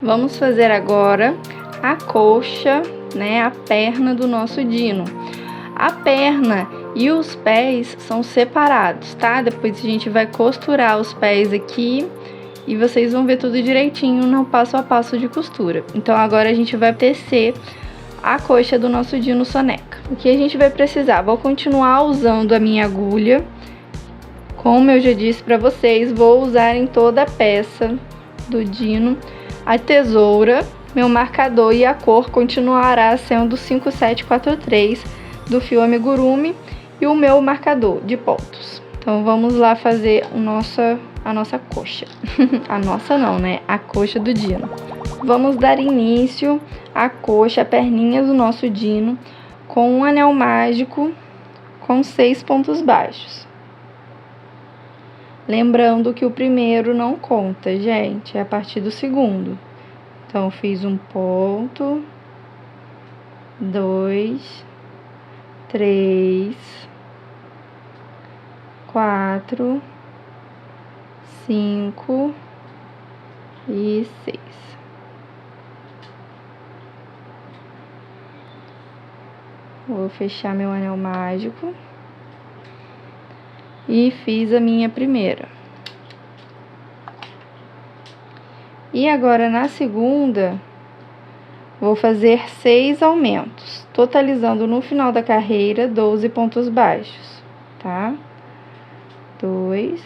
Vamos fazer agora a coxa, né, a perna do nosso dino. A perna e os pés são separados, tá? Depois a gente vai costurar os pés aqui e vocês vão ver tudo direitinho no passo a passo de costura. Então agora a gente vai tecer a coxa do nosso dino soneca. O que a gente vai precisar? Vou continuar usando a minha agulha. Como eu já disse para vocês, vou usar em toda a peça do dino. A tesoura, meu marcador e a cor continuará sendo 5743 do fio amigurumi e o meu marcador de pontos. Então vamos lá fazer a nossa coxa. A nossa não, né? A coxa do dino. Vamos dar início à coxa, a perninha do nosso dino, com um anel mágico com 6 pontos baixos. Lembrando que o primeiro não conta, gente, é a partir do segundo. Então, fiz um ponto, 2, 3, 4, 5 e 6. Vou fechar meu anel mágico. E fiz a minha primeira. E agora, na segunda, vou fazer 6 aumentos, totalizando no final da carreira 12 pontos baixos, tá? 2,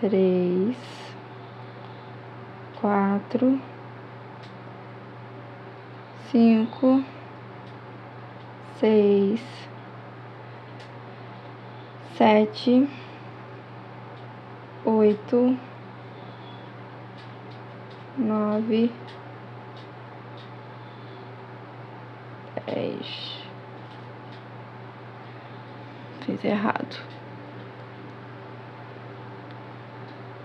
3, 4, 5, 6, 7, 8, 9, 10. Fiz errado.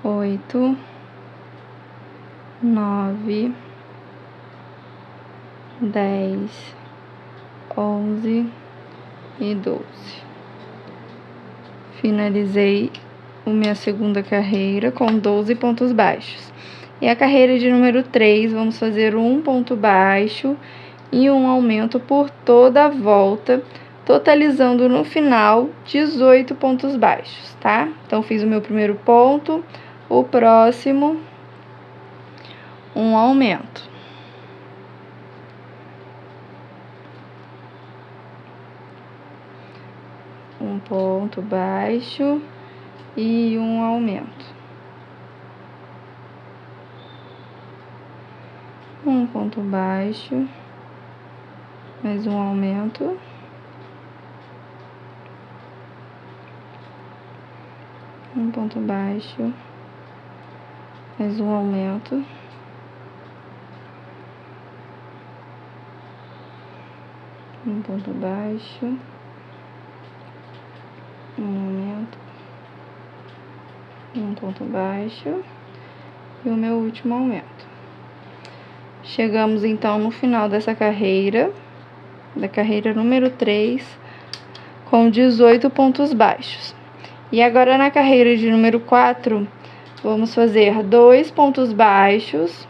8, 9, 10, 11 e 12. Finalizei a minha segunda carreira com 12 pontos baixos. E a carreira de número 3, vamos fazer um ponto baixo e um aumento por toda a volta, totalizando no final 18 pontos baixos, tá? Então, fiz o meu primeiro ponto, o próximo, um aumento. Um ponto baixo e um aumento. Um ponto baixo, mais um aumento. Um ponto baixo, mais um aumento. Um ponto baixo. Um aumento, um ponto baixo e o meu último aumento. Chegamos então no final dessa carreira, da carreira número 3, com 18 pontos baixos. E agora na carreira de número 4, vamos fazer 2 pontos baixos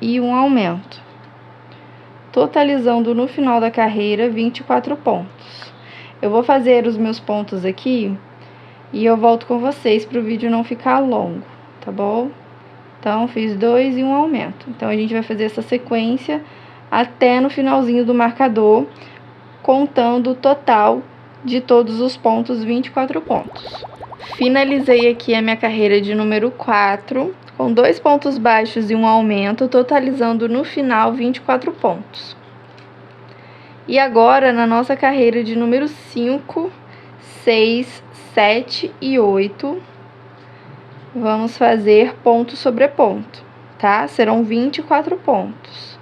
e um aumento, totalizando no final da carreira 24 pontos. Eu vou fazer os meus pontos aqui e eu volto com vocês para o vídeo não ficar longo, tá bom? Então, fiz 2 e um aumento. Então, a gente vai fazer essa sequência até no finalzinho do marcador, contando o total de todos os pontos, 24 pontos. Finalizei aqui a minha carreira de número 4, com 2 pontos baixos e um aumento, totalizando no final 24 pontos. E agora, na nossa carreira de número 5, 6, 7 e 8, vamos fazer ponto sobre ponto, tá? Serão 24 pontos.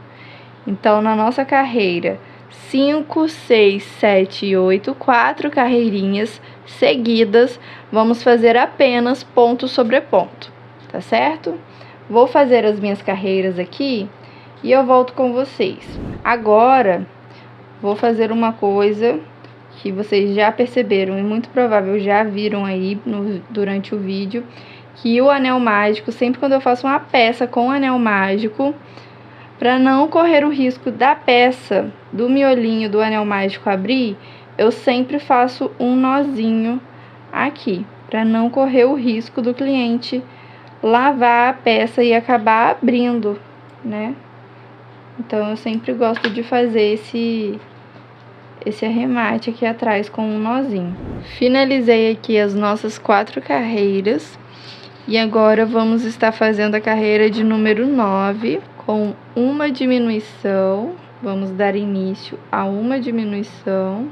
Então, na nossa carreira 5, 6, 7 e 8, 4 carreirinhas seguidas, vamos fazer apenas ponto sobre ponto, tá certo? Vou fazer as minhas carreiras aqui e eu volto com vocês. Agora, vou fazer uma coisa que vocês já perceberam e muito provável já viram aí durante o vídeo, que o anel mágico, sempre quando eu faço uma peça com anel mágico, para não correr o risco da peça, do miolinho do anel mágico abrir, eu sempre faço um nozinho aqui, para não correr o risco do cliente lavar a peça e acabar abrindo, né? Então, eu sempre gosto de fazer esse arremate aqui atrás com um nozinho. Finalizei aqui as nossas 4 carreiras. E agora, vamos estar fazendo a carreira de número 9 com uma diminuição. Vamos dar início a uma diminuição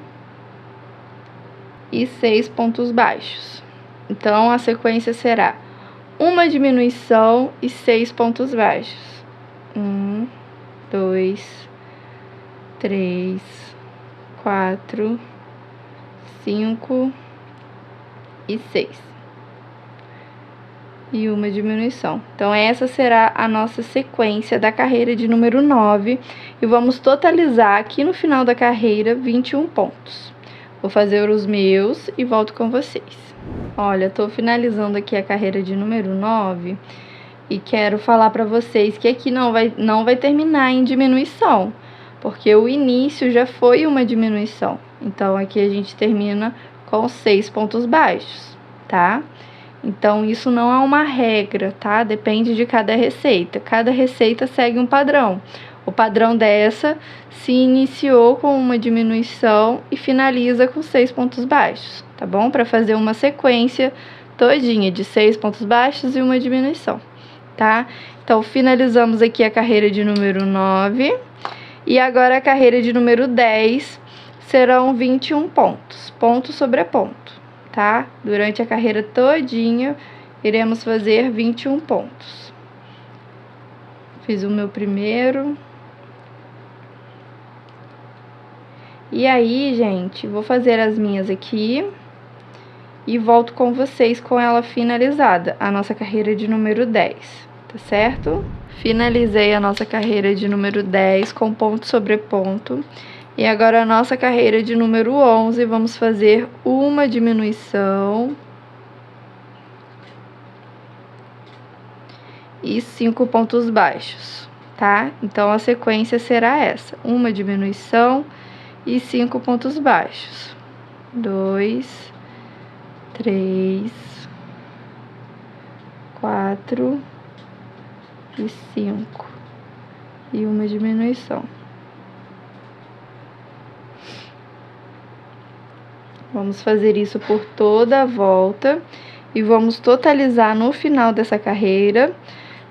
e 6 pontos baixos. Então, a sequência será uma diminuição e 6 pontos baixos. 1, 2, 3, 4, 5 e 6. E uma diminuição. Então, essa será a nossa sequência da carreira de número 9. E vamos totalizar aqui no final da carreira 21 pontos. Vou fazer os meus e volto com vocês. Olha, tô finalizando aqui a carreira de número 9 e quero falar para vocês que aqui não vai terminar em diminuição, porque o início já foi uma diminuição. Então, aqui a gente termina com 6 pontos baixos, tá? Então, isso não é uma regra, tá? Depende de cada receita. Cada receita segue um padrão. O padrão dessa se iniciou com uma diminuição e finaliza com 6 pontos baixos, tá bom? Para fazer uma sequência todinha de 6 pontos baixos e uma diminuição, tá? Então, finalizamos aqui a carreira de número 9. E agora a carreira de número 10 serão 21 pontos, ponto sobre ponto, tá? Durante a carreira todinha, iremos fazer 21 pontos. Fiz o meu primeiro. E aí, gente, vou fazer as minhas aqui e volto com vocês com ela finalizada, a nossa carreira de número 10, tá certo? Finalizei a nossa carreira de número 10 com ponto sobre ponto. E agora a nossa carreira de número 11, vamos fazer uma diminuição e 5 pontos baixos, tá? Então, a sequência será essa: uma diminuição e 5 pontos baixos. 2, 3, 4 e 5. E uma diminuição. Vamos fazer isso por toda a volta e vamos totalizar no final dessa carreira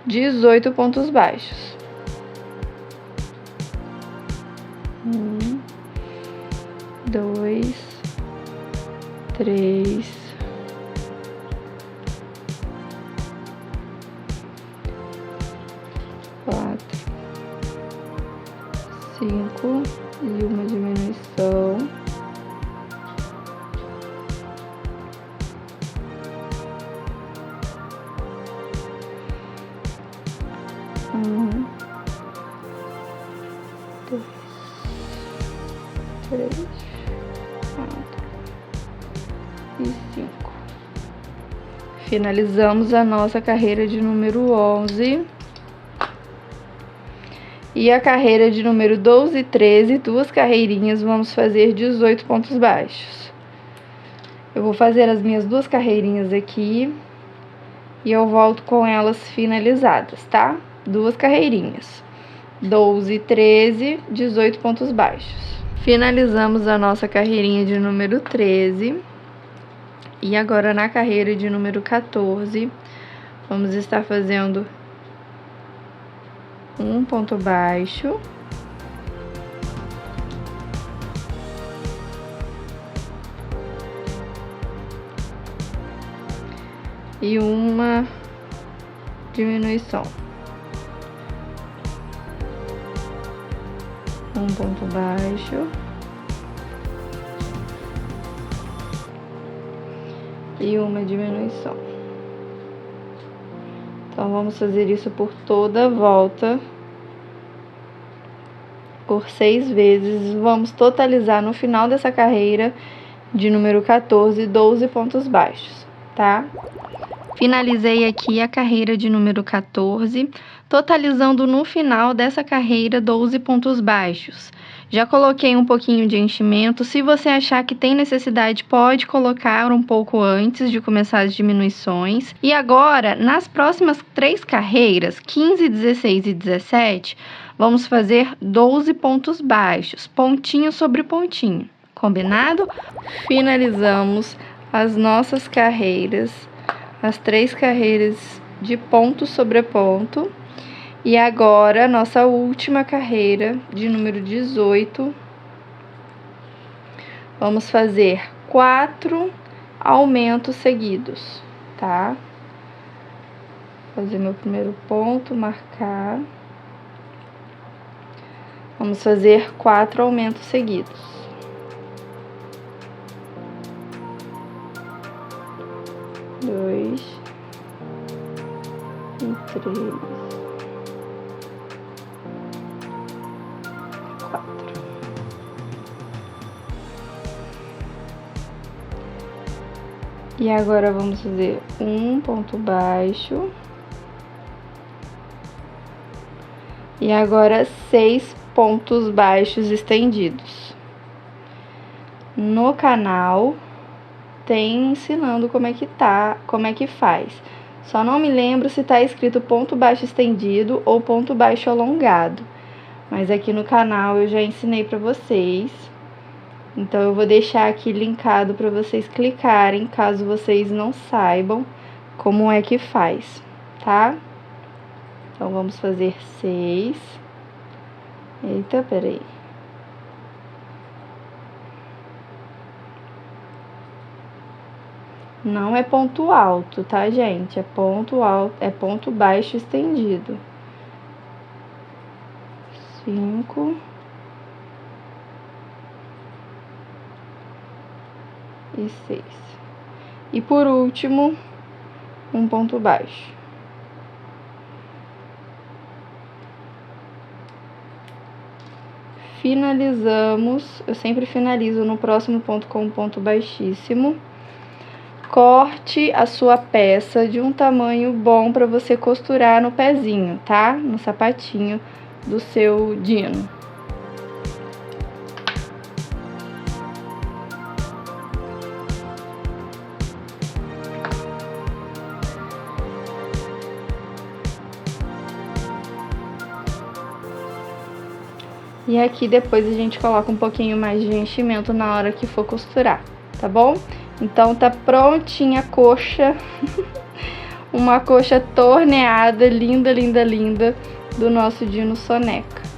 18 pontos baixos. 1, 2, 3, 4, 5 e uma diminuição. 1, 2, 3, 4 e 5. Finalizamos a nossa carreira de número 11. E a carreira de número 12 e 13, 2 carreirinhas, vamos fazer 18 pontos baixos. Eu vou fazer as minhas 2 carreirinhas aqui e eu volto com elas finalizadas, tá? 2 carreirinhas. 12 e 13, 18 pontos baixos. Finalizamos a nossa carreirinha de número 13. E agora na carreira de número 14, vamos estar fazendo um ponto baixo e uma diminuição. Um ponto baixo e uma diminuição. Então, vamos fazer isso por toda a volta por 6 vezes. Vamos totalizar no final dessa carreira de número 14, 12 pontos baixos, tá? Finalizei aqui a carreira de número 14, totalizando no final dessa carreira 12 pontos baixos. Já coloquei um pouquinho de enchimento. Se você achar que tem necessidade, pode colocar um pouco antes de começar as diminuições. E agora, nas próximas 3 carreiras, 15, 16 e 17, vamos fazer 12 pontos baixos, pontinho sobre pontinho. Combinado? Finalizamos as nossas carreiras, as 3 carreiras de ponto sobre ponto. E agora, nossa última carreira, de número 18, vamos fazer 4 aumentos seguidos, tá? Vou fazer meu primeiro ponto, marcar. Vamos fazer 4 aumentos seguidos. 2 e 3. 4. E agora vamos fazer um ponto baixo. E agora 6 pontos baixos estendidos. No canal tem ensinando como é que faz. Só não me lembro se tá escrito ponto baixo estendido ou ponto baixo alongado. Mas aqui no canal eu já ensinei para vocês. Então eu vou deixar aqui linkado para vocês clicarem, caso vocês não saibam como é que faz, tá? Então vamos fazer 6. Eita, peraí. Não é ponto alto, tá, gente? É ponto alto, é ponto baixo estendido. 5 e 6. E por último, um ponto baixo. Finalizamos, eu sempre finalizo no próximo ponto com um ponto baixíssimo. Corte a sua peça de um tamanho bom para você costurar no pezinho, tá? No sapatinho do seu Dino. E aqui depois a gente coloca um pouquinho mais de enchimento na hora que for costurar, tá bom? Então tá prontinha a coxa, uma coxa torneada, linda, linda, linda, do nosso Dino Soneca.